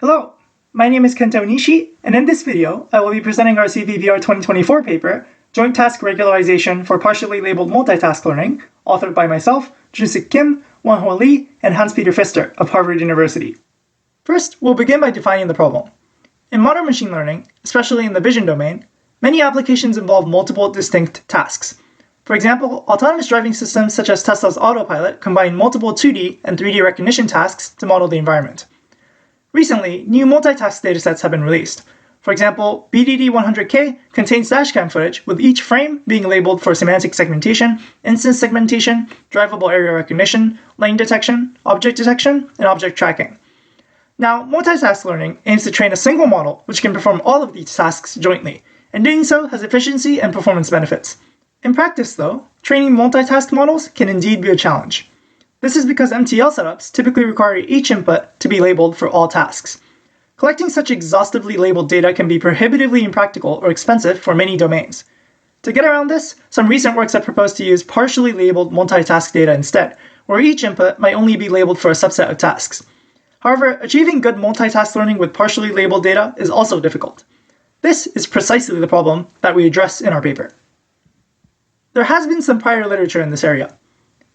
Hello, my name is Kento Nishi, and in this video, I will be presenting our CVPR 2024 paper, Joint-Task Regularization for Partially Labeled Multitask Learning, authored by myself, Junsik Kim, Wonho Lee, and Hans-Peter Pfister of Harvard University. First, we'll begin by defining the problem. In modern machine learning, especially in the vision domain, many applications involve multiple distinct tasks. For example, autonomous driving systems such as Tesla's autopilot combine multiple 2D and 3D recognition tasks to model the environment. Recently, new multitask datasets have been released. For example, BDD100K contains dashcam footage with each frame being labeled for semantic segmentation, instance segmentation, drivable area recognition, lane detection, and object tracking. Now, multitask learning aims to train a single model which can perform all of these tasks jointly, and doing so has efficiency and performance benefits. In practice, though, training multitask models can indeed be a challenge. This is because MTL setups typically require each input to be labeled for all tasks. Collecting such exhaustively labeled data can be prohibitively impractical or expensive for many domains. To get around this, some recent works have proposed to use partially labeled multitask data instead, where each input might only be labeled for a subset of tasks. However, achieving good multitask learning with partially labeled data is also difficult. This is precisely the problem that we address in our paper. There has been some prior literature in this area.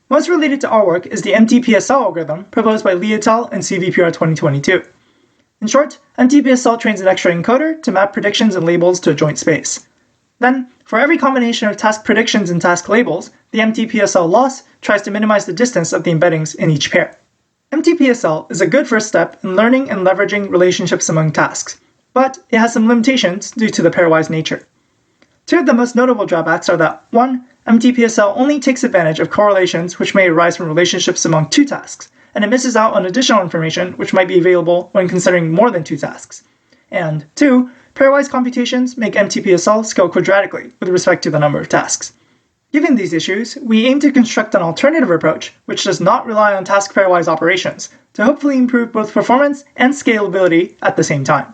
Most related to our work is the MTPSL algorithm proposed by Lee et al. In CVPR 2022. In short, MTPSL trains an extra encoder to map predictions and labels to a joint space. Then, for every combination of task predictions and task labels, the MTPSL loss tries to minimize the distance of the embeddings in each pair. MTPSL is a good first step in learning and leveraging relationships among tasks, but it has some limitations due to the pairwise nature. Two of the most notable drawbacks are that 1. MTPSL only takes advantage of correlations which may arise from relationships among two tasks, and it misses out on additional information which might be available when considering more than two tasks. And 2. Pairwise computations make MTPSL scale quadratically with respect to the number of tasks. Given these issues, we aim to construct an alternative approach which does not rely on task pairwise operations to hopefully improve both performance and scalability at the same time.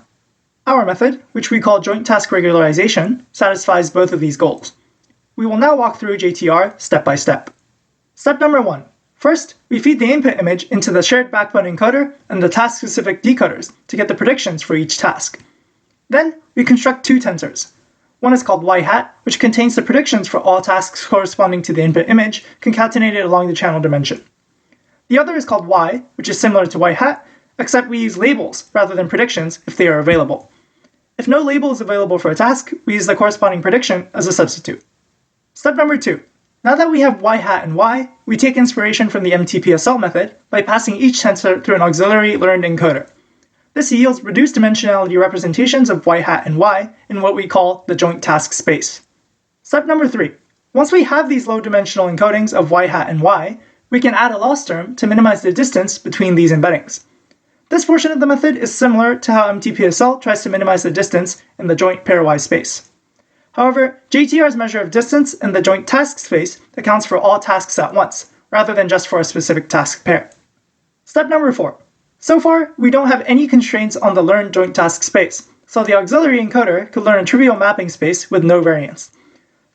Our method, which we call Joint-Task Regularization, satisfies both of these goals. We will now walk through JTR step by step. Step number 1. First, we feed the input image into the shared backbone encoder and the task-specific decoders to get the predictions for each task. Then, we construct two tensors. One is called y-hat, which contains the predictions for all tasks corresponding to the input image concatenated along the channel dimension. The other is called y, which is similar to y-hat, except we use labels rather than predictions if they are available. If no label is available for a task, we use the corresponding prediction as a substitute. Step number 2. Now that we have y-hat and y, we take inspiration from the MTPSL method by passing each tensor through an auxiliary learned encoder. This yields reduced dimensionality representations of y-hat and y in what we call the joint task space. Step number 3. Once we have these low-dimensional encodings of y-hat and y, we can add a loss term to minimize the distance between these embeddings. This portion of the method is similar to how MTPSL tries to minimize the distance in the joint pairwise space. However, JTR's measure of distance in the joint task space accounts for all tasks at once, rather than just for a specific task pair. Step number 4. So far, we don't have any constraints on the learned joint task space, so the auxiliary encoder could learn a trivial mapping space with no variance.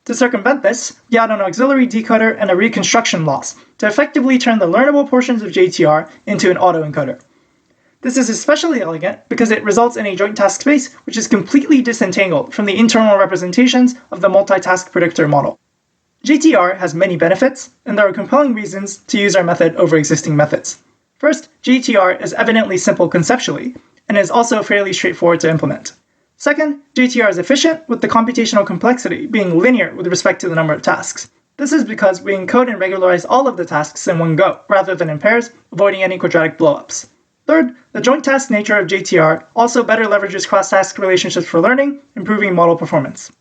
To circumvent this, we add an auxiliary decoder and a reconstruction loss to effectively turn the learnable portions of JTR into an autoencoder. This is especially elegant because it results in a joint task space which is completely disentangled from the internal representations of the multitask predictor model. JTR has many benefits, and there are compelling reasons to use our method over existing methods. First, JTR is evidently simple conceptually, and is also fairly straightforward to implement. Second, JTR is efficient, with the computational complexity being linear with respect to the number of tasks. This is because we encode and regularize all of the tasks in one go, rather than in pairs, avoiding any quadratic blowups. Third, the joint task nature of JTR also better leverages cross-task relationships for learning, improving model performance.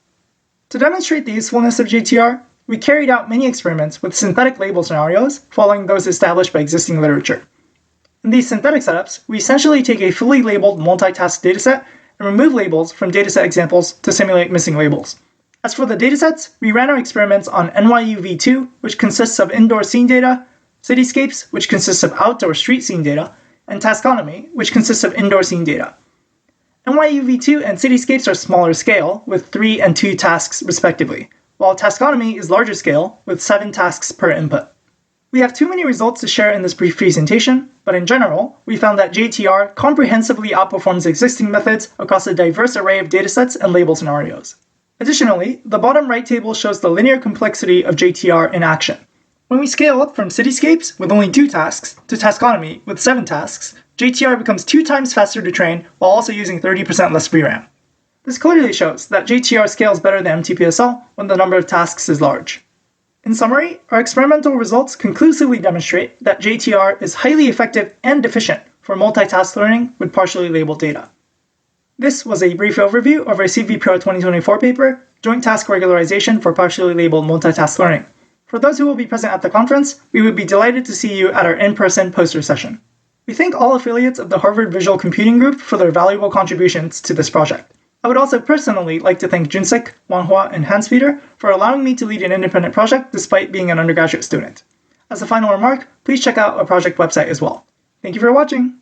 To demonstrate the usefulness of JTR, we carried out many experiments with synthetic label scenarios, following those established by existing literature. In these synthetic setups, we essentially take a fully labeled multitask dataset and remove labels from dataset examples to simulate missing labels. As for the datasets, we ran our experiments on NYU v2, which consists of indoor scene data, Cityscapes, which consists of outdoor street scene data, and Taskonomy, which consists of indoor scene data. NYU v2 and Cityscapes are smaller scale, with 3 and 2 tasks respectively, while Taskonomy is larger scale, with 7 tasks per input. We We have too many results to share in this brief presentation, but in general, we found that JTR comprehensively outperforms existing methods across a diverse array of datasets and label scenarios. Additionally, the bottom right table shows the linear complexity of JTR in action. When we scale up from Cityscapes with only 2 tasks to Taskonomy with 7 tasks, JTR becomes 2 times faster to train while also using 30% less VRAM. This clearly shows that JTR scales better than MTPSL when the number of tasks is large. In summary, our experimental results conclusively demonstrate that JTR is highly effective and efficient for multitask learning with partially labeled data. This was a brief overview of our CVPR 2024 paper, Joint-Task Regularization for partially labeled multitask learning. For those who will be present at the conference, we would be delighted to see you at our in-person poster session. We thank all affiliates of the Harvard Visual Computing Group for their valuable contributions to this project. I would also personally like to thank Junsik, Wanhua, and Hans-Peter for allowing me to lead an independent project despite being an undergraduate student. As a final remark, please check out our project website as well. Thank you for watching!